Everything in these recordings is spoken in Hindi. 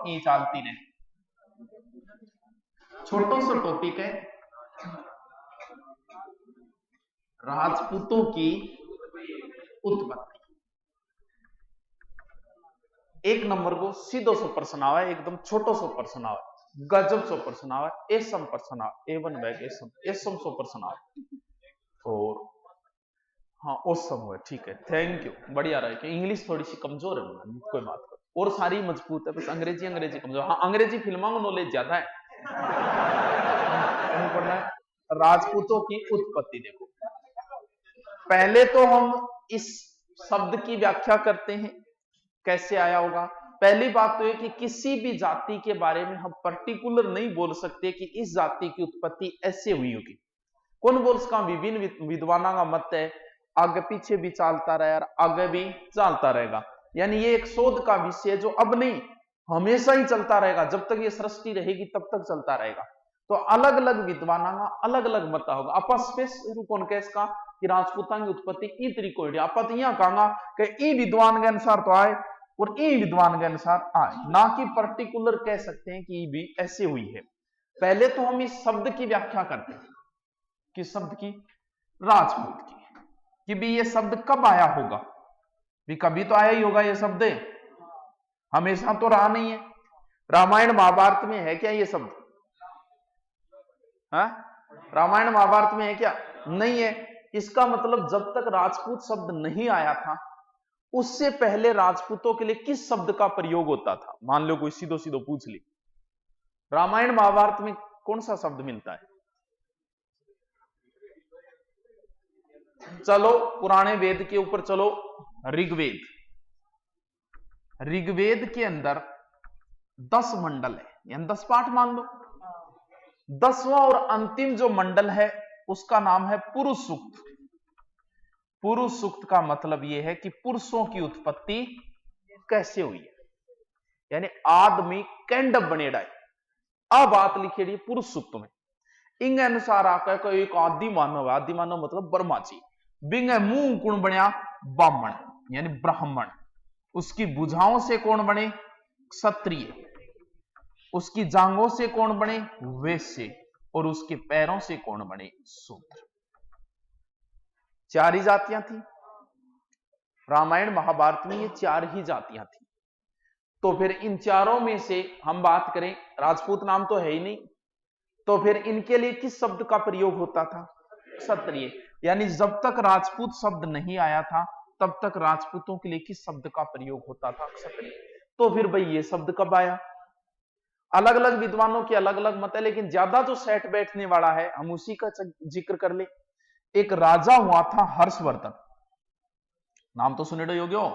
ई चालती रहे। छोटो सा टॉपिक है राजपूतों की उत्पत्ति। एक नंबर को सीधो सो प्रश्न आवा, एकदम छोटो सो प्रश्न आवा, गजब सो प्रश्न आवा, एसम प्रश्न आवा, एवन बैग एसम सो प्रश्न आवा। और हाँ ओसम हुआ, ठीक है, थैंक यू, बढ़िया रहे कि इंग्लिश थोड़ी सी कमजोर है, कोई बात कर, और सारी मजबूत है, बस अंग्रेजी कमजोर। हाँ अंग्रेजी फिल्मों में नॉलेज ज्यादा है। राजपूतों की उत्पत्ति देखो, पहले तो हम इस शब्द की व्याख्या करते हैं कैसे आया होगा। पहली बात तो है कि किसी भी जाति के बारे में हम पर्टिकुलर नहीं बोल सकते कि इस जाति की उत्पत्ति ऐसे हुई होगी। कौन बोल सका, विभिन्न विद्वानों का मत है, आगे पीछे भी चलता रहा और आगे भी चलता रहेगा। यानी ये एक शोध का विषय है जो अब नहीं हमेशा ही चलता रहेगा, जब तक ये सृष्टि रहेगी तब तक चलता रहेगा। तो अलग अलग विद्वानों का अलग अलग मत होगा। आप स्पेशल कौन कह इसका कि राजपूतां की उत्पत्ति ई तरीको है, आप यहां कहूंगा कि ई विद्वान के अनुसार तो आए और ई विद्वान के अनुसार आए, ना कि पर्टिकुलर कह सकते हैं कि भी ऐसे हुई है। पहले तो हम इस शब्द की व्याख्या करते हैं, किस शब्द की, राजपूत की, कि भी ये शब्द कब आया होगा, भी कभी तो आया ही होगा ये शब्द, हमेशा तो रहा नहीं है। रामायण महाभारत में है क्या ये शब्द, हाँ रामायण महाभारत में है क्या, नहीं है। इसका मतलब जब तक राजपूत शब्द नहीं आया था उससे पहले राजपूतों के लिए किस शब्द का प्रयोग होता था। मान लो कोई सीधो सीधो पूछ ली, रामायण महाभारत में कौन सा शब्द मिलता है, चलो पुराने वेद के ऊपर चलो, ऋग्वेद, ऋग्वेद के अंदर 10 मंडल है, यानी 10 पाठ मान लो। 10वां और अंतिम जो मंडल है उसका नाम है पुरुष सूक्त। पुरुष सूक्त का मतलब यह है कि पुरुषों की उत्पत्ति कैसे हुई है, यानी आदमी कैंडब बनेड़ा है, आ बात लिखेड़ी पुरुष सूक्त में। इंग अनुसार आकर कोई एक आदि मानव है, आदि मानव मतलब ब्रह्मा जी, बिंग मुंह कौन बनया, ब्राह्मण यानी ब्राह्मण। उसकी भुजाओं से कौन बने, क्षत्रिय। उसकी जांघों से कौन बने, वैश्य। और उसके पैरों से कौन बने, शूद्र। 4 ही जातियां थी रामायण महाभारत में, ये 4 ही जातियां थी। तो फिर इन चारों में से हम बात करें, राजपूत नाम तो है ही नहीं, तो फिर इनके लिए किस शब्द का प्रयोग होता था, क्षत्रिय। यानी जब तक राजपूत शब्द नहीं आया था तब तक राजपूतों के लिए किस शब्द का प्रयोग होता था, क्षत्रिय। तो फिर भाई ये शब्द कब आया, अलग अलग विद्वानों के अलग अलग मत है, लेकिन ज्यादा जो सेट बैठने वाला है हम उसी का जिक्र कर ले। एक राजा हुआ था हर्षवर्धन, नाम तो सुने योग्य हो।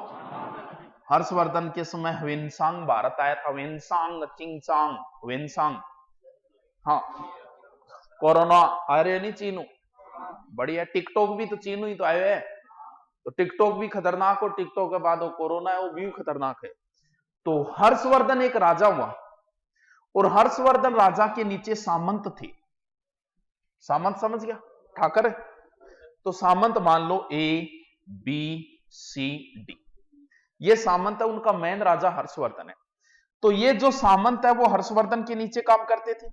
हर्षवर्धन के समय वेनसांग भारत आया था, वेनसांग चिंगसांग वेनसांग, हाँ कोरोना आ रहे नहीं चीनू, बढ़िया। टिकटॉक भी तो चीनू ही तो आए है, तो टिकटॉक भी खतरनाक हो, टिकटॉक के बाद वो कोरोना है वो भी खतरनाक है। तो हर्षवर्धन एक राजा हुआ और हर्षवर्धन राजा के नीचे सामंत थे। सामंत समझ गया, ठाकर। तो सामंत मान लो ए बी सी डी, ये सामंत है, उनका मेन राजा हर्षवर्धन है। तो ये जो सामंत है वो हर्षवर्धन के नीचे काम करते थे।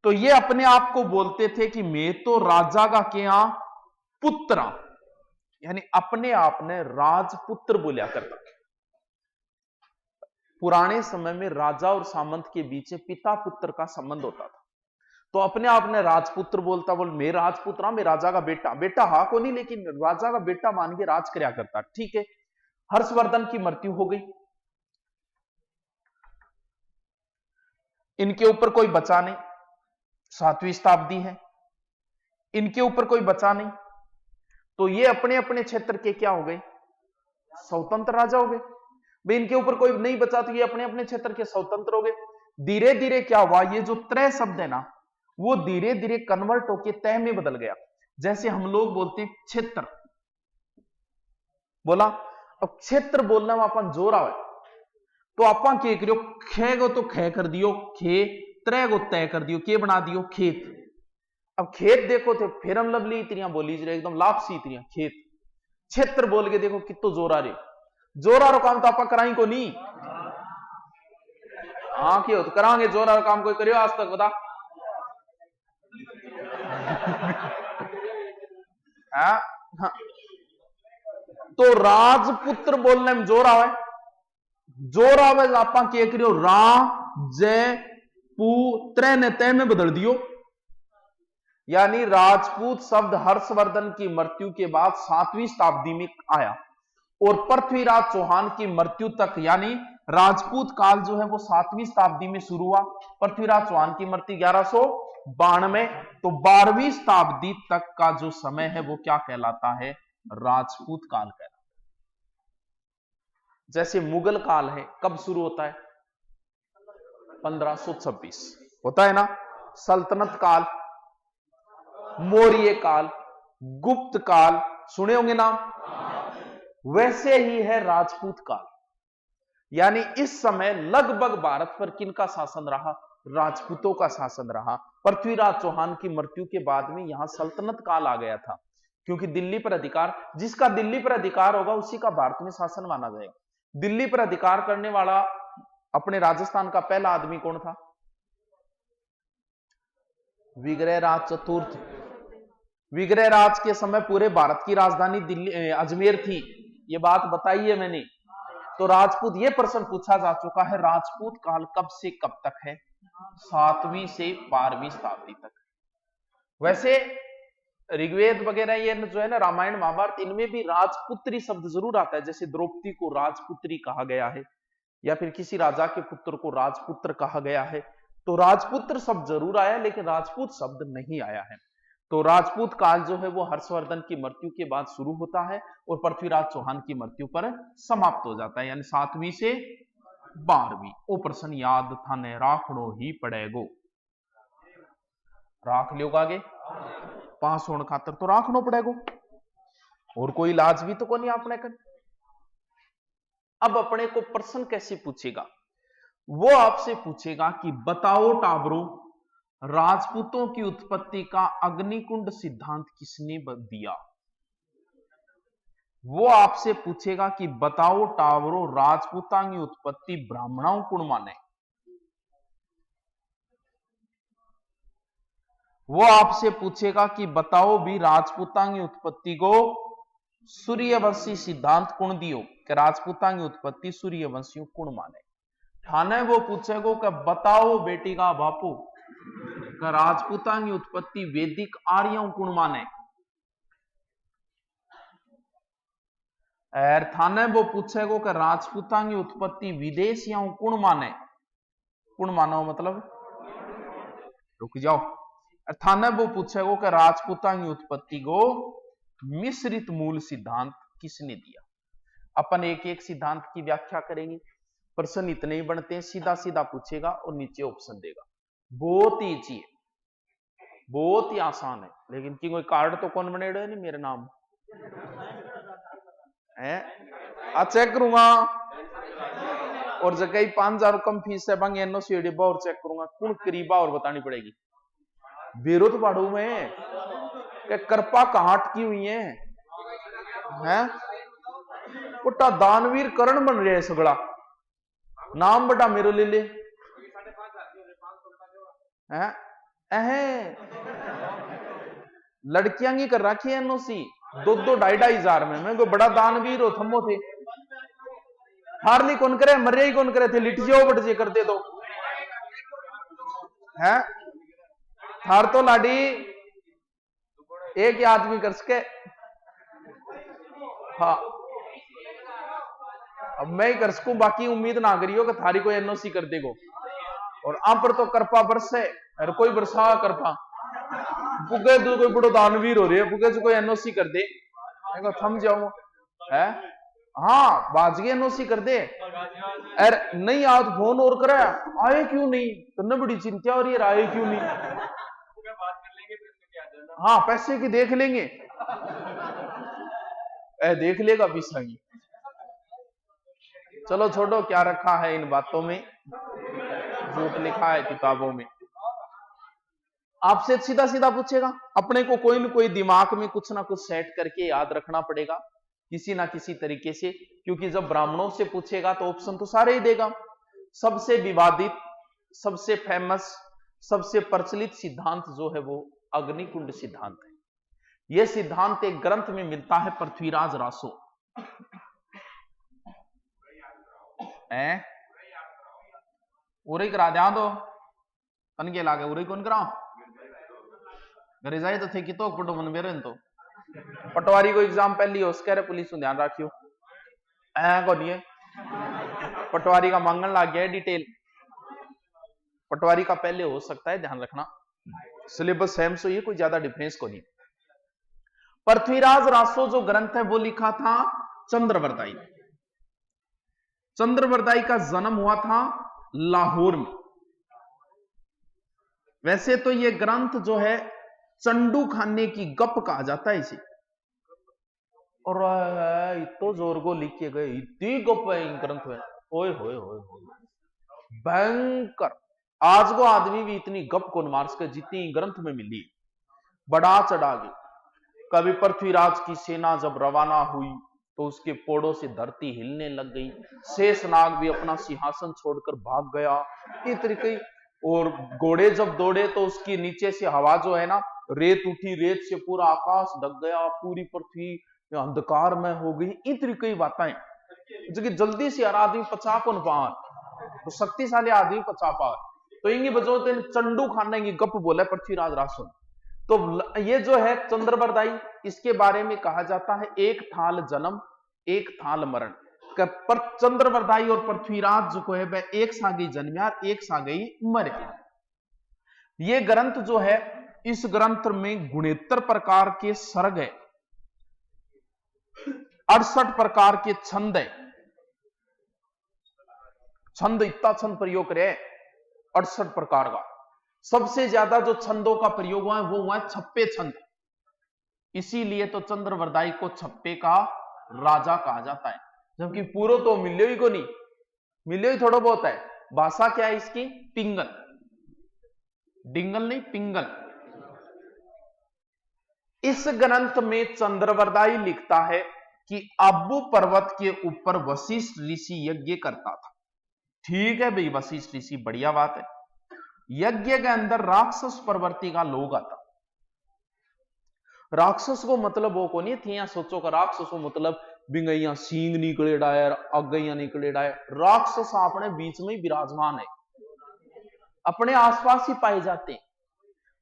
तो ये अपने आप को बोलते थे कि मैं तो राजा का क्या पुत्र, यानी अपने आप ने राजपुत्र बोलिया करता। पुराने समय में राजा और सामंत के बीच पिता पुत्र का संबंध होता था, तो अपने आप ने राजपुत्र बोलता, बोल मैं राजपुत्र, मैं राजा का बेटा, बेटा हा को नहीं लेकिन राजा का बेटा मान के राज कर्या करता। ठीक है, हर्षवर्धन की मृत्यु हो गई, इनके ऊपर कोई बचा नहीं, 7वीं शताब्दी है, इनके ऊपर कोई बचा नहीं, तो ये अपने अपने क्षेत्र के क्या हो गए, स्वतंत्र राजा हो गए। भाई इनके ऊपर कोई नहीं बचा तो ये अपने अपने क्षेत्र के स्वतंत्र हो गए। धीरे धीरे क्या हुआ, ये जो त्रय शब्द है ना वो धीरे धीरे कन्वर्ट होके तय में बदल गया। जैसे हम लोग बोलते हैं क्षेत्र, बोला, अब क्षेत्र बोलना में अपन जोर आवे तो अपन के करियो, खे गो तो खे कर दियो खे, त्रय गो तय कर दियो, के बना दियो खेत। अब खेत देखो थे फिर हम लवली इतरियां बोली जरे एकदम लापसी इतरियां खेत। क्षेत्र बोल के देखो कितो जोर आ रहे, जोर आ रहा काम तो आप कराई को नहीं। हाँ क्यों तो करांगे जोर काम कोई करियो आज तक बता। हाँ हाँ। तो राजपुत्र बोलने में जोर आवे, जोर आवे आप क्या करियो रा जय पुत्र ने तय में बदल दियो। यानी राजपूत शब्द हर्षवर्धन की मृत्यु के बाद 7वीं शताब्दी में आया और पृथ्वीराज चौहान की मृत्यु तक यानी राजपूत काल जो है वो 7वीं शताब्दी में शुरू हुआ। पृथ्वीराज चौहान की मृत्यु 1192, तो 12वीं शताब्दी तक का जो समय है वो क्या कहलाता है, राजपूत काल कहलाता है। जैसे मुगल काल है कब शुरू होता है, 1526 होता है ना। सल्तनत काल, मौर्य काल, गुप्त काल सुने होंगे नाम, वैसे ही है राजपूत काल। यानी इस समय लगभग भारत पर किनका शासन रहा, राजपूतों का शासन रहा। पृथ्वीराज चौहान की मृत्यु के बाद में यहां सल्तनत काल आ गया था, क्योंकि दिल्ली पर अधिकार, जिसका दिल्ली पर अधिकार होगा उसी का भारत में शासन माना जाएगा। दिल्ली पर अधिकार करने वाला अपने राजस्थान का पहला आदमी कौन था, विग्रहराज चतुर्थ। विग्रहराज के समय पूरे भारत की राजधानी दिल्ली अजमेर थी, यह बात बताई है मैंने। तो राजपूत, यह प्रश्न पूछा जा चुका है, राजपूत काल कब से कब तक है, 7वीं से 12वीं शताब्दी तक। वैसे ऋग्वेद वगैरह ये जो है ना, रामायण महाभारत, इनमें भी राजपुत्री शब्द जरूर आता है। जैसे द्रौपदी को राजपुत्री कहा गया है, या फिर किसी राजा के पुत्र को राजपुत्र कहा गया है। तो राजपुत्र शब्द जरूर आया, लेकिन राजपूत शब्द नहीं आया है। तो राजपूत काल जो है वो हर्षवर्धन की मृत्यु के बाद शुरू होता है और पृथ्वीराज चौहान की मृत्यु पर समाप्त हो जाता है, यानी 7वीं से 12वीं। ओ प्रश्न याद था ने राखड़ो ही पड़ेगो, राख लियो आगे, पास होने खातर तो राखनो पड़ेगो, और कोई इलाज भी तो कोई अपने कर। अब अपने को प्रश्न कैसे पूछेगा, वो आपसे पूछेगा कि बताओ टाबरो, राजपूतों की उत्पत्ति का अग्निकुंड सिद्धांत किसने दिया। वो आपसे पूछेगा कि बताओ टाबरो, राजपूतां की उत्पत्ति ब्राह्मणों कुण माने। वो आपसे पूछेगा कि बताओ भी राजपूतां की उत्पत्ति को सूर्यवंशी सिद्धांत कुण दियो, कि राजपूतां की उत्पत्ति सूर्यवंशियों कुण माने। ठाने वो पूछेगो कि बताओ बेटी का बापू, कि राजपूतां की उत्पत्ति वैदिक आर्यों कुण माने। थाने वो पूछेगो कि राजपूतां की उत्पत्ति विदेशियों कुण माने। कुण मानो मतलब रुक जाओ। थाने वो पूछेगो कि राजपूतां की उत्पत्ति को मिश्रित मूल सिद्धांत किसने दिया। अपन एक एक सिद्धांत की व्याख्या करेंगे। प्रश्न इतने ही बनते हैं, सीधा सीधा पूछेगा और नीचे ऑप्शन देगा। बहुत ही इजी है, बहुत ही आसान है, लेकिन कि कोई कार्ड तो कौन बनेगा नहीं मेरे नाम है। चेक करूंगा, और जगह ही 5000 कम फीस है बंग एनओसी डिब्बा और चेक करूंगा कौन करीबा और बतानी पड़ेगी। बेरुत पढ़ू में कि कृपा कहां अटकी हुई है? पुट्टा दानवीर करण बन रहा है सगड़ा, नाम बड़ा मेरो ले ले है। लड़कियां की कर रखी है एनओसी 2-2 2,500 में। मैं कोई बड़ा दानवीर हो थमो थे, हारनी कौन करे, मरिया ही कौन करे थे, लिट जाओ बट जे कर दे दो है। थार तो लाडी एक ही आदमी कर सके। हाँ अब मैं ही कर सकूं, बाकी उम्मीद ना करियो कि थारी कोई एनओसी कर देगो। और आप पर तो कृपा बरसे और कोई बरसा कृपा पुगे तो कोई बड़ो दानवीर हो रही है, पुगे से कोई एनओसी कर दे थम जाओ है। हाँ बाजगे एनओसी कर दे, अरे नहीं आओ तो फोन और करे, आए क्यों नहीं, तुमने बड़ी चिंता हो रही है, आए क्यों नहीं। हाँ पैसे की देख लेंगे, देख लेगा पिसा की। चलो छोड़ो, क्या रखा है इन बातों में, झूठ लिखा है किताबों में। आपसे सीधा सीधा पूछेगा, अपने को कोई ना कोई दिमाग में कुछ ना कुछ सेट करके याद रखना पड़ेगा किसी ना किसी तरीके से, क्योंकि जब ब्राह्मणों से पूछेगा तो ऑप्शन तो सारे ही देगा। सबसे विवादित सबसे फेमस, सबसे प्रचलित सिद्धांत जो है वो अग्निकुंड सिद्धांत है। यह सिद्धांत एक ग्रंथ में मिलता है, पृथ्वीराज रासो उरे करा दिया दो तन के लागे उरे कौन कराओ घरे जाए तो थे कि तो पटो मन मेरे तो पटवारी को एग्जाम पहली हो उसके पुलिस को ध्यान रखियो को नहीं पटवारी का मांगन लग गया डिटेल, पटवारी का पहले हो सकता है, ध्यान रखना सिलेबस सेम सो ये कोई ज्यादा डिफरेंस को नहीं। पृथ्वीराज रासो जो ग्रंथ है वो लिखा था चंद्रवरदाई। चंद्रवरदाई का जन्म हुआ था लाहौर में। वैसे तो ये ग्रंथ जो है चंडू खाने की गप कहा जाता है इसे, और इतो जोर को लिख के गए, इतनी गप है इन ग्रंथ में, ओए होए होए भयंकर। आज को आदमी भी इतनी गप को मार सके जितनी ग्रंथ में मिली, बड़ा चढ़ा गई। कभी पृथ्वीराज की सेना जब रवाना हुई तो उसके पोड़ों से धरती हिलने लग गई, शेषनाग भी अपना सिंहासन छोड़कर भाग गया, इस तरीके। और घोड़े जब दौड़े तो उसके नीचे से हवा जो है ना, रेत उठी, रेत से पूरा आकाश ढक गया, पूरी पृथ्वी अंधकार में हो गई। इस तरीके की बातें जो कि जल्दी से हर आदमी पचा कौन पार, तो शक्तिशाली आदमी पचा पार, तो इंगी बजो चंडू खाने की गप बोला पृथ्वीराज रासो। तो ये जो है चंद्रवरदाई, इसके बारे में कहा जाता है एक थाल जन्म एक थाल मरण। पर चंद्रवरदाई और पृथ्वीराज जो है वह एक सागी जन्म्या एक सागी मरे। ये ग्रंथ जो है, इस ग्रंथ में 69 प्रकार के सर्ग है, 68 प्रकार के छंद है। छंद इतना छंद प्रयोग करे 68 प्रकार का। सबसे ज्यादा जो छंदों का प्रयोग हुआ है वो हुआ है छप्पे छंद, इसीलिए तो चंद्रवरदाई को छप्पे का राजा कहा जाता है। जबकि पूरा तो मिलियो ही को नहीं, मिलियो ही थोड़ा बहुत है। भाषा क्या है इसकी? पिंगल, डिंगल नहीं पिंगल। इस ग्रंथ में चंद्रवरदाई लिखता है कि अब्बू पर्वत के ऊपर वशिष्ठ ऋषि यज्ञ करता था। ठीक है भाई, वशिष्ठ ऋषि बढ़िया बात है। यज्ञ के अंदर राक्षस प्रवृत्ति का लोग आता। राक्षस को मतलब वो को नहीं थी, यहां सोचो का राक्षस को मतलब बिंगैया सींग निकले डायर, अगैया निकले डायर। राक्षस अपने बीच में विराजमान है, अपने आसपास ही पाए जाते हैं।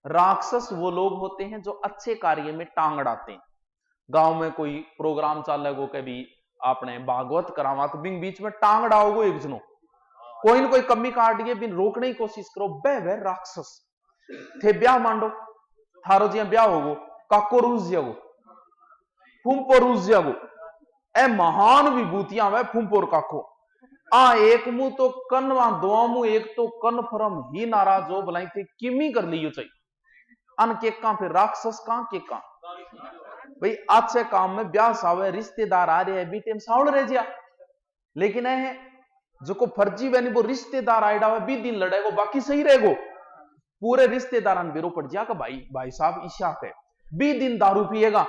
राक्षस वो लोग होते हैं जो अच्छे कार्य में टांग अड़ाते हैं। गांव में कोई प्रोग्राम चल रहा कभी आपने भागवत करावा तो बिंग बीच में टांग अड़ाओगे एक जनो, कोई ना कोई कमी काट के बिन रोकने की कोशिश करो, बह राक्षस थे। ब्याह मांडो थारो जिया ब्याह होगो, काको रूस जागो, फूंपो रूस जागो, ए महान विभूतियां वे फूंपो और काको। एक मुंह तो कन वहां दो मुंह, एक तो कन फरम ही नाराज हो भलाई थे किमी कर लियो चाहिए। अन के का फिर राक्षस का के का भाई अच्छे काम में ब्याह सावे रिश्तेदार आ रहे हैं बीते सावड़ रह जा, लेकिन है जो को फर्जी वैनी वो रिश्तेदार आएगा हुआ 20 दिन लड़ेगो, बाकी सही रहेगो। पूरे रिश्तेदार बेरो पड़ जाएगा, भाई भाई साहब इशाक है 20 दिन दारू पिएगा,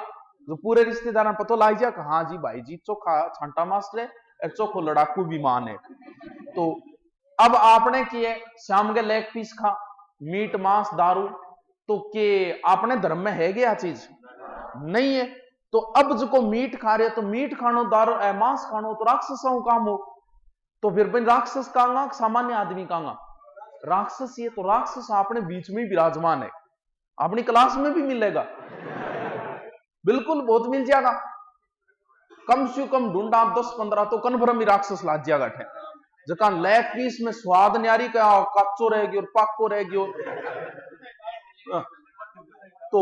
जो पूरे रिश्तेदार पतो लाई जाएगा, हाँ जी भाई जी चोखा छांटा मास्टर है, चोखो लड़ाकू विमान है। तो अब आपने किए शाम के लेग पीस खा, मीट मांस दारू, तो के आपने धर्म में है गया चीज नहीं है। तो अब जो को मीट खा रहे तो मीट खानो, दारू मांस खानो तो राक्षसों काम हो। तो फिर भाई राक्षस कहांगा सामान्य आदमी कहांगा? राक्षस ये तो राक्षस अपने बीच में विराजमान है, अपनी क्लास में भी मिलेगा, बिल्कुल बहुत मिल जाएगा। कम से कम ढूंढा 10-15 तो कन्फर्म ही राक्षस लाद जाएगा ठे, जका लेग पीस में स्वाद न्यारी का कच्चो रहेगी और पाको रहेगी। और तो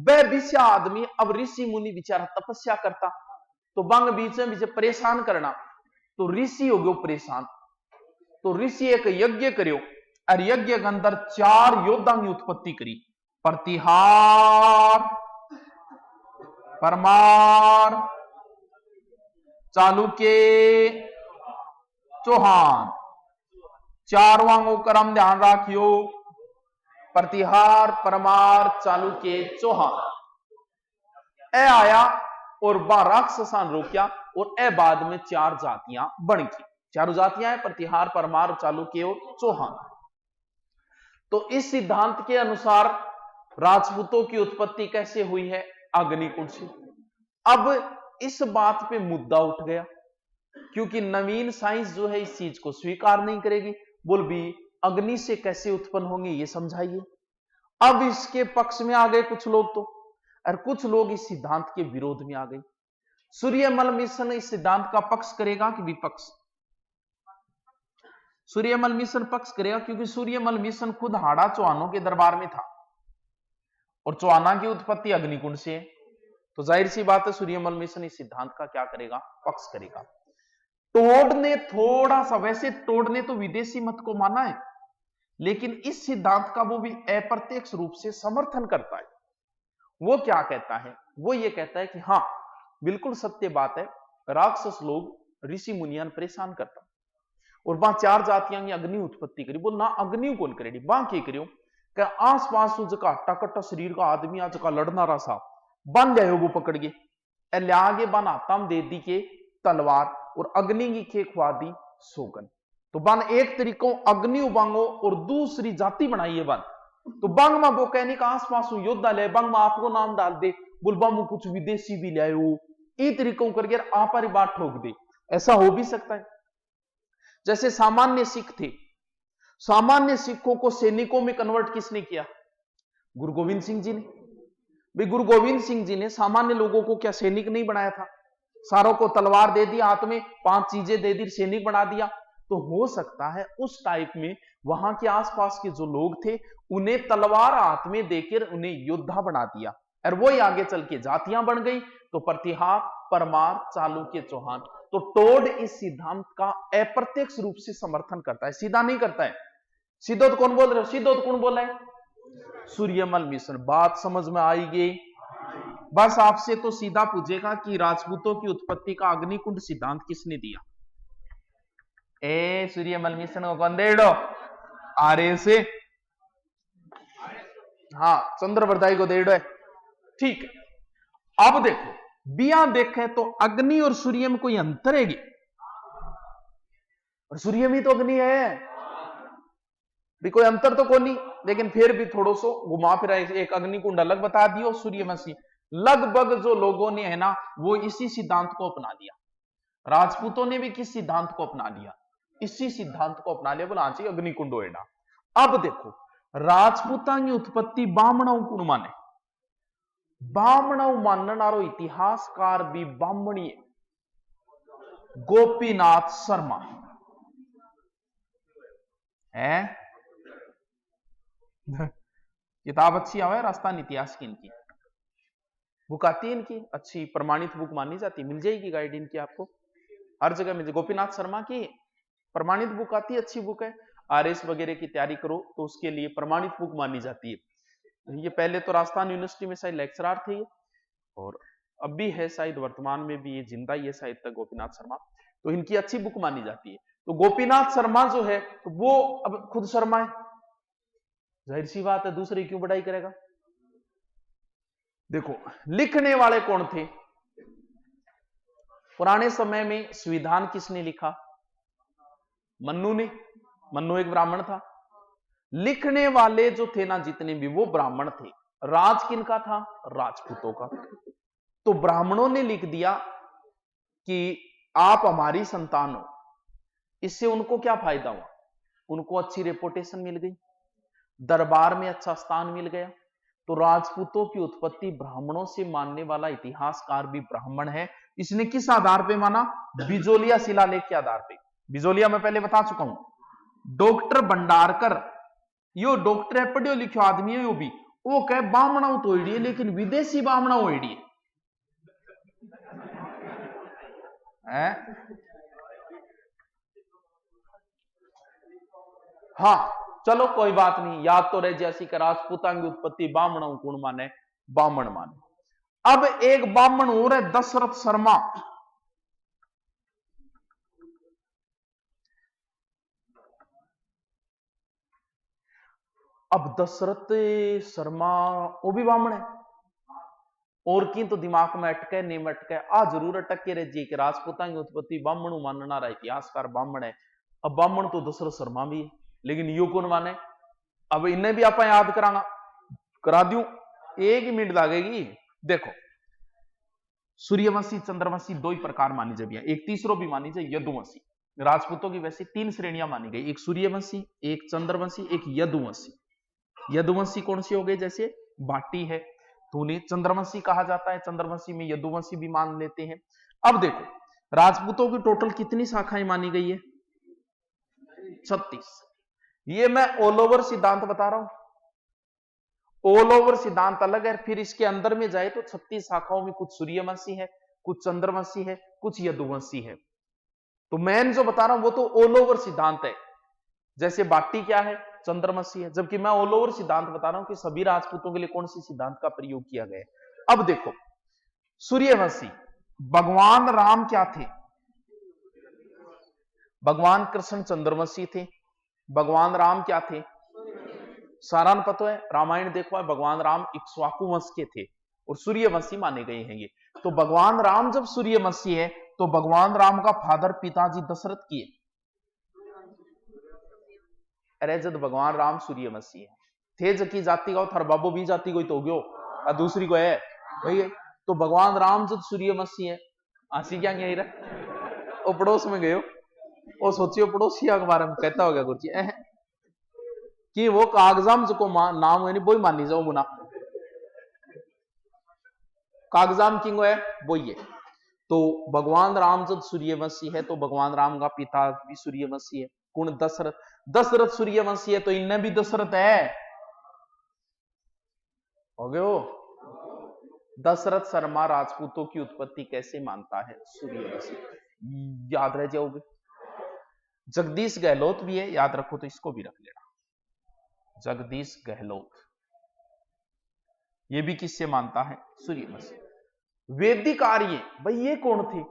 वह विषय आदमी अब ऋषि मुनि बेचारा तपस्या करता, तो बंग बीच में परेशान करना, तो ऋषि हो गयो परेशान। तो ऋषि एक यज्ञ करियो और यज्ञ के अंदर 4 योद्धा की उत्पत्ति करी, प्रतिहार, परमार, चालुक्य, चौहान। 4वां को क्रम ध्यान रखियो, प्रतिहार, परमार, चालुक्य, चौहान। ए आया और बा राक्षसान रोकिया, और ए बाद में 4 जातियां बन गई। 4 जातियां हैं, प्रतिहार, परमार, चालुक्य और चौहान। तो इस सिद्धांत के अनुसार राजपूतों की उत्पत्ति कैसे हुई है? अग्निकुंड से। अब इस बात पे मुद्दा उठ गया, क्योंकि नवीन साइंस जो है इस चीज को स्वीकार नहीं करेगी। बोल भी अग्नि से कैसे उत्पन्न होंगे ये समझाइए। अब इसके पक्ष में आ गए कुछ लोग तो, और कुछ लोग इस सिद्धांत के विरोध में आ गए। सूर्यमल मिशन इस सिद्धांत का पक्ष करेगा कि विपक्ष? सूर्यमल मिशन पक्ष करेगा, क्योंकि सूर्यमल मिशन खुद हाड़ा चौहानों के दरबार में था और चौहाना की उत्पत्ति अग्निकुंड से है। तो जाहिर सी बात है सूर्यमल मिशन इस सिद्धांत का क्या करेगा? पक्ष करेगा। टोड ने थोड़ा सा, वैसे टोड ने तो विदेशी मत को माना है, लेकिन इस सिद्धांत का वो भी अप्रत्यक्ष रूप से समर्थन करता है। वो क्या कहता है? वो ये कहता है कि हाँ बिल्कुल सत्य बात है, राक्षस लोग ऋषि मुनियान परेशान करता और वहां 4 जातियां की अग्नि उत्पत्ति करी। बोल ना अग्नि कौन करेगी? वहां के करियो क्या आस पास का टकट शरीर का आदमी आज का लड़ना रहा सा बन गए वो पकड़ के आगे बन आतम दे दी के तलवार और अग्नि की खे खुआ दी सोगन। तो बन एक तरीकों अग्नि उबांगो और दूसरी जाति बनाई है बन। तो बंग में वो कहने का आस पास योद्धा ले बंग में आपको नाम डाल दे, बोल बामू कुछ विदेशी भी लाए हो, इन तरीकों करके आप बात ठोक दे। ऐसा हो भी सकता है। जैसे सामान्य सिख थे, सामान्य सिखों को सैनिकों में कन्वर्ट किसने किया? गुरु गोविंद सिंह जी ने। भाई गुरु गोविंद सिंह जी ने सामान्य लोगों को क्या सैनिक नहीं बनाया था? सारों को तलवार दे दी, हाथ में 5 चीजें दे दी, सैनिक बना दिया। तो हो सकता है उस टाइप में वहां के आसपास के जो लोग थे उन्हें तलवार हाथ में देकर उन्हें योद्धा बना दिया, और वही आगे चल के जातियां बन गई। तो प्रतिहार, परमार, चालुक्य, चौहान। तो टोड इस सिद्धांत का अप्रत्यक्ष रूप से समर्थन करता है, सीधा नहीं करता है। सीधो तो कौन बोल रहे हो? सीधो तो कौन बोला है? सूर्यमल मिशन। बात समझ में आएगी? बस आपसे तो सीधा पूछेगा कि राजपूतों की उत्पत्ति का अग्निकुंड सिद्धांत किसने दिया? ए सूर्यमल मिशन को कौन दे दो? आर्य से। हाँ चंद्रवर्धाई को दे दो। ठीक है। अब देखो बिया देखे तो अग्नि और सूर्य में कोई अंतर है? और सूर्य में तो अग्नि है भी, कोई अंतर तो कोई नहीं, लेकिन फिर भी थोड़ा सो घुमा फिरा एक अग्निकुंड अलग बता दियो, सूर्य मसीह। लगभग जो लोगों ने है ना वो इसी सिद्धांत को अपना लिया। राजपूतों ने भी किस सिद्धांत को अपना लिया? इसी सिद्धांत को अपना लिया, बोला हाँ जी अग्निकुंड होएगा। अब देखो राजपूता की उत्पत्ति बामणों को माने, बामणों माननारो इतिहासकार भी बामणी गोपीनाथ शर्मा है। किताब अच्छी आवे राजस्थान इतिहास की, इनकी बुक आती है, इनकी अच्छी प्रमाणित बुक मानी जाती है, मिल जाएगी गाइड इनकी आपको हर जगह मिल जाएगी। गोपीनाथ शर्मा की प्रमाणित बुक आती है, अच्छी बुक है। आरएस वगैरह की तैयारी करो तो उसके लिए प्रमाणित बुक मानी जाती है। ये पहले तो राजस्थान यूनिवर्सिटी में शायद लेक्चरर थे और अब भी है शायद, वर्तमान में भी ये जिंदा ही है शायद तक गोपीनाथ शर्मा। तो इनकी अच्छी बुक मानी जाती है। तो गोपीनाथ शर्मा जो है वो अब खुद शर्मा है, जाहिर सी बात है दूसरे क्यों बढ़ाई करेगा। देखो लिखने वाले कौन थे? पुराने समय में संविधान किसने लिखा? मन्नू ने। मन्नू एक ब्राह्मण था। लिखने वाले जो थे ना जितने भी वो ब्राह्मण थे। राज किनका था? राजपूतों का। तो ब्राह्मणों ने लिख दिया कि आप हमारी संतान हो। इससे उनको क्या फायदा हुआ? उनको अच्छी रेपुटेशन मिल गई, दरबार में अच्छा स्थान मिल गया। तो राजपूतों की उत्पत्ति ब्राह्मणों से मानने वाला इतिहासकार भी ब्राह्मण है। इसने किस आधार पे माना? बिजोलिया शिलालेख के आधार पे। बिजोलिया मैं पहले बता चुका हूं। डॉक्टर भंडारकर, यो डॉक्टर है, पढ़ियो लिखियो आदमी है, यो भी वो कहे बामणा तो है लेकिन विदेशी बामणा हो है। हाँ चलो कोई बात नहीं, याद तो रह जैसी कि राजपूता की उत्पत्ति बामणों कौन माने? बामण माने। अब एक बामण और है दशरथ शर्मा। अब दशरथ शर्मा वो भी बामण है, और की तो दिमाग में अटके नहीं अटके आ जरूर अटक के रह जी कि राजपूता की उत्पत्ति बामणु मानना रहा इतिहासकार बामण है। अब बामण तो दशरथ शर्मा भी है, लेकिन यो कौन माने? अब इन्हें भी आप याद कराना, करा दूं, 1 मिनट लगेगी। देखो सूर्यवंशी चंद्रवंशी दो ही प्रकार मानी जाए, एक तीसरो भी मानी जाए, यदुवंशी। राजपूतों की वैसे 3 श्रेणियां मानी गई, एक सूर्यवंशी, एक चंद्रवंशी, एक यदुवंशी। यदुवंशी कौन सी हो गई, जैसे बाटी है तो उन्हें चंद्रवंशी कहा जाता है, चंद्रवंशी में यदुवंशी भी मान लेते हैं। अब देखो राजपूतों की टोटल कितनी शाखाएं मानी गई है, 36। ये मैं ऑल ओवर सिद्धांत बता रहा हूं, ऑल ओवर सिद्धांत अलग है, फिर इसके अंदर में जाए तो 36 शाखाओं में कुछ सूर्यवंशी है, कुछ चंद्रवंशी है, कुछ यदुवंशी है। तो मैं जो बता रहा हूं वो तो ऑल ओवर सिद्धांत है, जैसे बाटी क्या है, चंद्रवंशी है, जबकि मैं ऑल ओवर सिद्धांत बता रहा हूं कि सभी राजपूतों के लिए कौन सी सिद्धांत का प्रयोग किया गया है। अब देखो सूर्यवंशी, भगवान राम क्या थे, भगवान कृष्ण चंद्रवंशी थे, भगवान राम क्या थे, सारान पता है, रामायण देखो है, भगवान राम इक्ष्वाकु वंश के थे और सूर्यवंशी माने गए हैं ये। तो भगवान राम जब सूर्यवंशी है तो भगवान राम का फादर पिताजी दशरथ की है, अरे जब भगवान राम सूर्यवंशी है थे, जकी जाति का थार बाबू भी जाति कोई तो गयो और दूसरी को है भैया, तो भगवान राम जब सूर्यवंशी है, आसी क्या कह रहा, वो पड़ोस में गयो, वो सोचियो पड़ोसी के बारे में कहता हो गया कुछ कि वो कागजाम जो नाम है नहीं वो ही मानी जाओ गुना, कागजाम किंग है वो ही है। तो भगवान राम जब सूर्यवंशी है तो भगवान राम का पिता भी सूर्यवंशी है, कौन, दशरथ। दशरथ सूर्यवंशी है तो इनने भी दशरथ है, हो गए हो। दशरथ शर्मा राजपूतों की उत्पत्ति कैसे मानता है, सूर्यवंशी, याद रह जाओगे। जगदीश गहलोत भी है, याद रखो तो इसको भी रख लेना, जगदीश गहलोत, ये भी किससे मानता है, सूर्यवंशी। वैदिक आर्य, भाई ये कौन थे,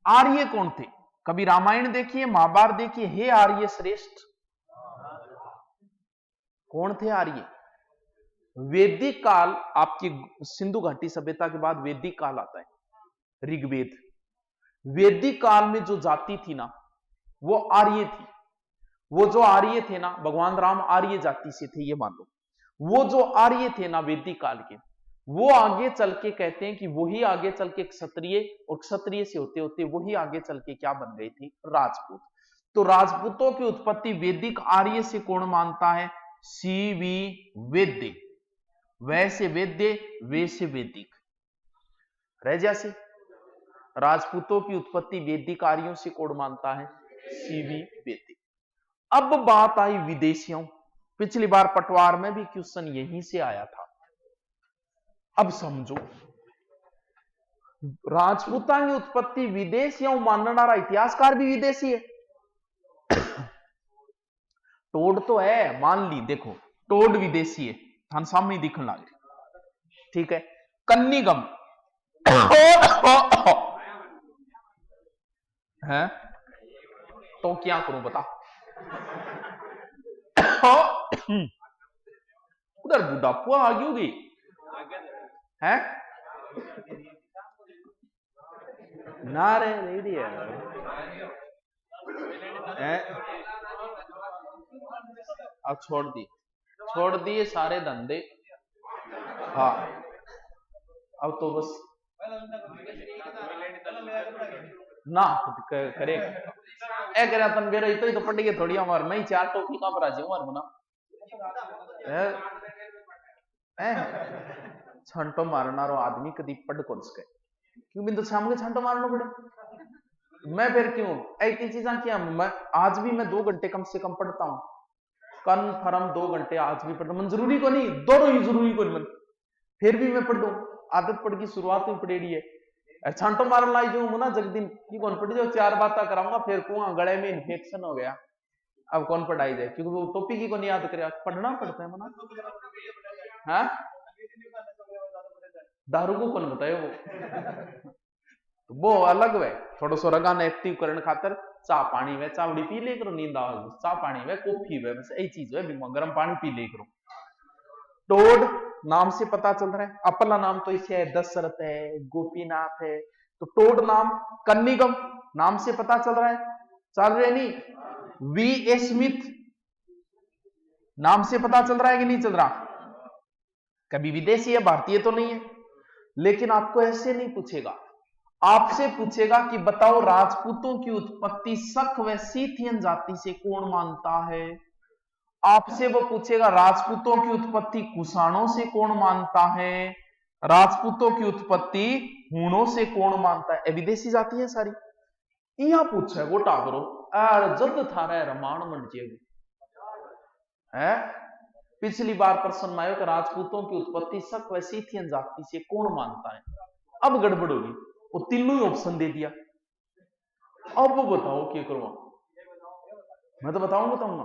आर्य कौन थे, कभी रामायण देखिए महाभारत देखिए, हे आर्य श्रेष्ठ, कौन थे आर्य। वैदिक काल, आपकी सिंधु घाटी सभ्यता के बाद वैदिक काल आता है, ऋग्वेद। वैदिक काल में जो जाति थी ना वो आर्य थी, वो जो आर्य थे ना, भगवान राम आर्य जाति से थे ये मान लो, वो जो आर्य थे ना वैदिक काल के, वो आगे चल के कहते हैं कि वही आगे चल के क्षत्रिय, और क्षत्रिय से होते होते वही आगे चल के क्या बन गए थे, राजपूत। तो राजपूतों की उत्पत्ति वैदिक आर्य से कौन मानता है, सीवी वेद्य, वैसे वेद्य वैसे वैदिक रह जैसे। राजपूतों की उत्पत्ति वैदिक आर्यों से कौन मानता है, सीवी वेद्य। अब बात आई विदेशियों, पिछली बार पटवार में भी क्वेश्चन यहीं से आया था। अब समझो राजपूतां की उत्पत्ति विदेशियों मानने वाला इतिहासकार भी विदेशी है। टोड तो है, मान ली, देखो टोड विदेशी है, थान सामने दिखने लगे, ठीक है। कन्नीगम है तो क्या करूं बता, उधर बुढ़ापा आ गई होगी है ना रे, रेडी है, अब छोड़ दिए सारे धंधे, हाँ अब तो बस ना करे ए करे तन बेरो इतो ही तो पड़ गए थोड़ी हमार, मैं 4 टोपी का पर आज हमार मना छंटो मारनारो आदमी कदी पढ़ कौन सके, क्यों बिंदु शाम के छंटो मारना पड़े, मैं फिर क्यों ऐसी चीजें क्या, मैं आज भी मैं 2 घंटे कम से कम पढ़ता हूं, कन्फर्म 2 घंटे आज भी पढ़ता, मन जरूरी को नहीं, दोनों ही जरूरी को नहीं, मन फिर भी मैं पढ़ दूं, आदत पड़ की शुरुआत में पड़ेड़ी है, छांटो मारन लाई जो ना जगदीन की कौन पढ़ी जो 4 बातें कराऊंगा फिर कुआं गले में इन्फेक्शन हो गया, अब कौन पढ़ाई जाए, क्योंकि वो टोपी की को नहीं याद करे, पढ़ना पड़ता है मना, हाँ दारू को कौन बताए वो अलग वे, थोड़ा सो रगान एक्टिव करने खातर चाह पानी वे, चावड़ी पी ले करो, नींद आ चाह पानी वे, कॉफी वे, बस यही चीज है, गर्म पानी पी ले करो। टोड नाम से पता चल रहा है, अपना नाम तो इसे है दशरथ है, गोपीनाथ है, तो टोड नाम, कन्नीगम नाम से पता चल रहा है, चल रहे नहीं, वी ए स्मिथ नाम से पता चल रहा है कि नहीं चल रहा? कभी विदेशी है, भारतीय तो नहीं है। लेकिन आपको ऐसे नहीं पूछेगा, आपसे पूछेगा कि बताओ राजपूतों की उत्पत्ति शक व सीथियन जाति से कौन मानता है। आपसे वो पूछेगा राजपूतों की उत्पत्ति कुषाणों से कौन मानता है, राजपूतों की उत्पत्ति हूणों से कौन मानता है। विदेशी जाति है सारी, यहां पूछे वो टागरो जद थारा रमाण मंड है। पिछली बार प्रश्न में आयो कि राजपूतों की उत्पत्ति शक व सीथियन जाति से कौन मानता है। अब गड़बड़ होगी, वो तीनों ही ऑप्शन दे दिया। अब वो बताओ क्या करो, मैं तो बताऊंगा।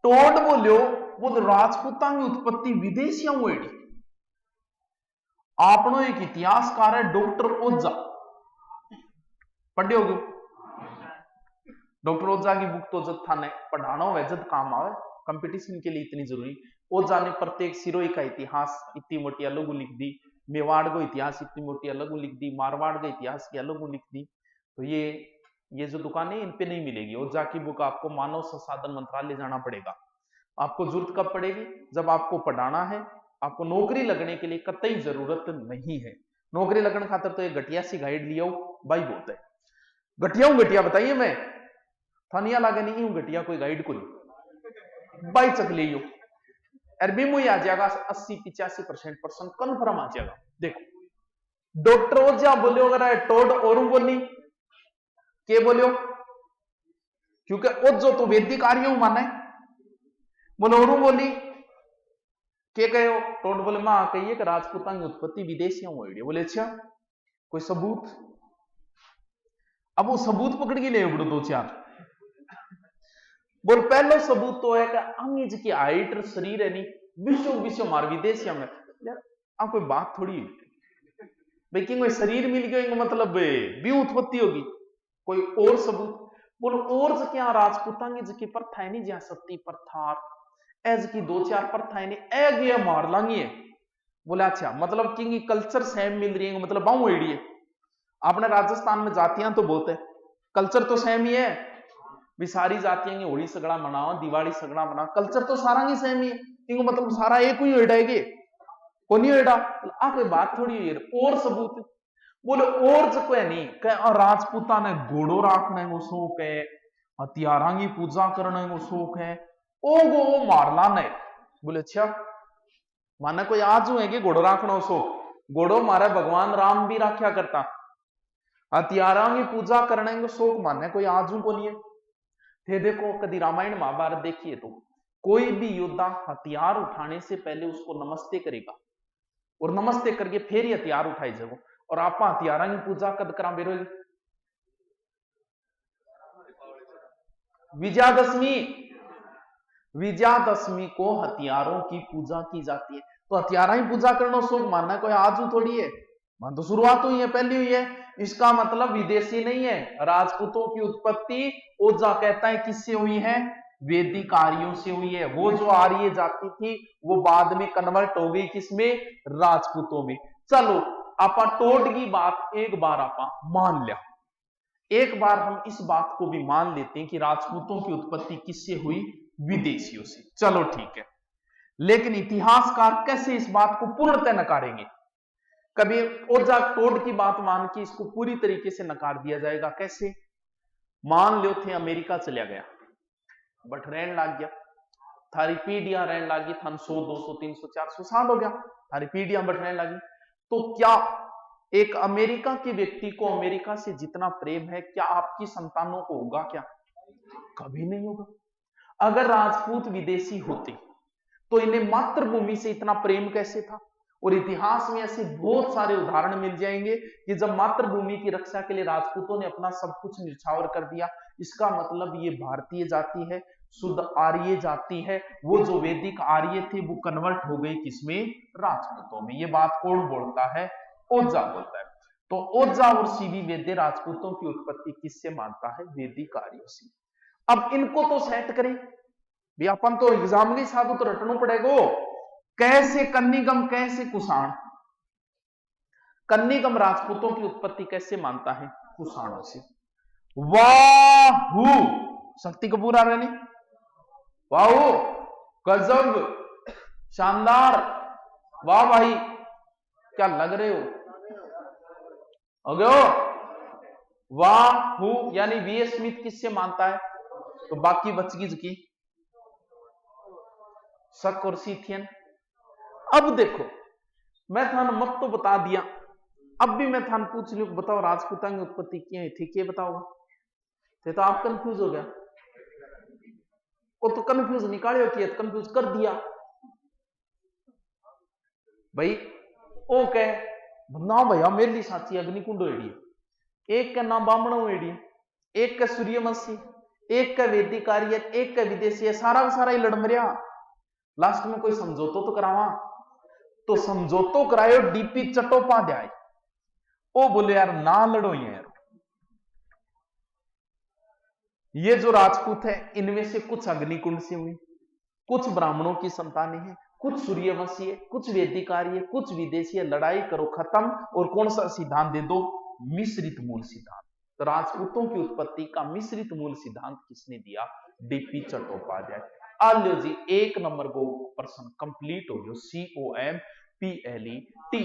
टोड बोलियो वो राजपूतां की उत्पत्ति विदेशियों हुई। आपनो एक इतिहासकार है डॉक्टर ओझा, पढ़े होगे। डॉक्टर ओझा की बुक तो जब थाने पढ़ाना हो जब काम आवे, कंपटीशन के लिए इतनी जरूरी। ओझा ने प्रत्येक सिरोही का इतिहास इतनी मोटी अलग लिख दी, मेवाड़ को इतिहास इतनी मोटी अलग लिख दी, मारवाड़ का इतिहास की अलग लिख दी। तो ये जो दुकानें इन पे नहीं मिलेगी। ओझा की बुक आपको मानव संसाधन मंत्रालय जाना पड़ेगा। आपको जरूरत कब पड़ेगी? जब आपको पढ़ाना है, आपको नौकरी लगने के लिए कतई जरूरत नहीं है। नौकरी लगने खातर तो एक घटिया सी गाइड लिया भाई बहुत है। घटिया बताइए, मैं थानिया लागे नहीं हूं घटिया कोई गाइड को नहीं बाई चक लियो। अरबी में ही आ जाएगा 80-85% कन्फर्म आ जाएगा। देखो डॉक्टर ओझा बोलियो अगर टोड और बोली के बोलियो, क्योंकि ओझो तो वैदिक आर्यों माने। बोले और बोली के कहो, टोड बोले मां कहिए कि राजपूतां की उत्पत्ति विदेशियों हुई। बोले अच्छा कोई सबूत? अब वो सबूत पकड़ के ले बड़ो 2-4। बोल पहला सबूत तो है कि अंगिज की हाइट शरीर है नहीं विश्व मार विदेशियों में। यार आप कोई बात थोड़ी भाई कि कोई शरीर मिल गया मतलब भी उत्पत्ति होगी। कोई और सबूत? बोलो और क्या राजपूतां की प्रथा है नहीं जहां सती प्रथा एज की 2-4 प्रथा है नहीं ए मार लांगी है। बोले अच्छा मतलब कि कल्चर सेम मिल रही है, मतलब बाहू एड़ी है। अपने राजस्थान में जातियां तो बहुत है, कल्चर तो सेम ही है। भी सारी जातियां होली सगड़ा मनाओ, दिवाली सगड़ा मनाओ, कल्चर तो सारा ही सेम ही है। इनको मतलब सारा एक ही एडाएगे को नहीं एडा। आ कोई बात थोड़ी है। और सबूत? बोले और जो है नहीं कह राजपूता ने घोड़ो रखने को शौक है, हथियारा की पूजा करने को शौक है, ओ गो मारला ने। बोले अच्छा माने कोई आज है कि घोड़ो रखना शौक? घोड़ो मारे भगवान राम भी रखा करता। हथियारा की पूजा करने को शौक माने कोई आजू को नहीं है। थे देखो कभी रामायण महाभारत देखिए तो कोई भी योद्धा हथियार उठाने से पहले उसको नमस्ते करेगा और नमस्ते करके फिर ही हथियार उठाई जाओ। और आप हथियारा की पूजा कद करा बेरोगी? विजयादशमी। विजयादशमी को हथियारों की पूजा की जाती है। तो हथियारा की पूजा करना शौक मानना कोई आजू थोड़ी है, मान तो शुरुआत हुई है, पहली हुई है। इसका मतलब विदेशी नहीं है। राजपूतों की उत्पत्ति ओझा कहता है किससे हुई है? वैदिक आर्यों से हुई है। वो जो आर्य जाति थी वो बाद में कन्वर्ट हो गई किसमें? राजपूतों में। चलो आपा टोड की बात एक बार आपा मान लिया, एक बार हम इस बात को भी मान लेते हैं कि राजपूतों की उत्पत्ति किससे हुई? विदेशियों से। चलो ठीक है, लेकिन इतिहासकार कैसे इस बात को पूर्णतः नकारेंगे? कभी ओझा टोड की बात मान के इसको पूरी तरीके से नकार दिया जाएगा। कैसे? मान लो थे अमेरिका चला गया बट रहन लग गया, थारी पीढ़ियां रहन लगी, थान 100 200 300 400 साल हो गया, थारी पीढ़ियां बढ़ रहने लगी। तो क्या एक अमेरिका के व्यक्ति को अमेरिका से जितना प्रेम है क्या आपकी संतानों को होगा? क्या कभी नहीं होगा। अगर राजपूत विदेशी होते तो इन्हें मातृभूमि से इतना प्रेम कैसे था? और इतिहास में ऐसे बहुत सारे उदाहरण मिल जाएंगे कि जब मातृभूमि की रक्षा के लिए राजपूतों ने अपना सब कुछ निछावर कर दिया। इसका मतलब ये भारतीय जाति है, शुद्ध आर्य जाति है। वो जो वैदिक आर्य थे वो कन्वर्ट हो गए किसमें? राजपूतों में। ये बात कौन बोलता है? ओझा बोलता है। तो ओझा और सीवी वैद्य राजपूतों की उत्पत्ति किससे मानता है? वैदिक आर्यों से। अब इनको तो सेट करें भी, अपन तो एग्जाम के हिसाब तो रटना पड़ेगा। कैसे कन्नीगम, कैसे कुषाण? कन्नीगम राजपूतों की उत्पत्ति कैसे मानता है? कुषाणों से। वाहू शक्ति कपूर आ रहे नहीं, वाह, गजब, शानदार, वाह भाई, क्या लग रहे हो गए हो? वाह हु यानी वी ए स्मिथ किससे मानता है? तो बाकी बच गई की शक और सीथियन। अब देखो, मैं थान मत तो बता दिया, अब भी मैं थान पूछ लू, बताओ राजपूतां की उत्पत्ति क्या थी, क्या बताओ? तो आप कंफ्यूज हो गया, वो तो कंफ्यूज निकालियो किया, कंफ्यूज कर दिया भाई। ओ कह ना भैया मेरे लिए साची अग्निकुंड होड़ी, एक का नाम बामण होड़ी, एक का सूर्यवंशी, एक का वैदिक आर्य, एक का विदेशी है, सारा का सारा ही लड़ मरिया। लास्ट में कोई समझौतो तो करावा, तो समझौतो करायो डीपी चट्टोपाध्याय। ओ बोले यार ना लड़ो यार, ये जो राजपूत है इनमें से कुछ अग्निकुंड से हुई, कुछ ब्राह्मणों की संतानें हैं, कुछ सूर्यवंशी है, कुछ वैदिक आर्य, कुछ विदेशी है, लड़ाई करो खत्म। और कौन सा सिद्धांत दे दो? मिश्रित मूल सिद्धांत। तो राजपूतों की उत्पत्ति का मिश्रित मूल सिद्धांत किसने दिया? डीपी चट्टोपाध्याय। आल्यो जी, 1 नंबर को प्रश्न कंप्लीट हो गयो। COMPLETE।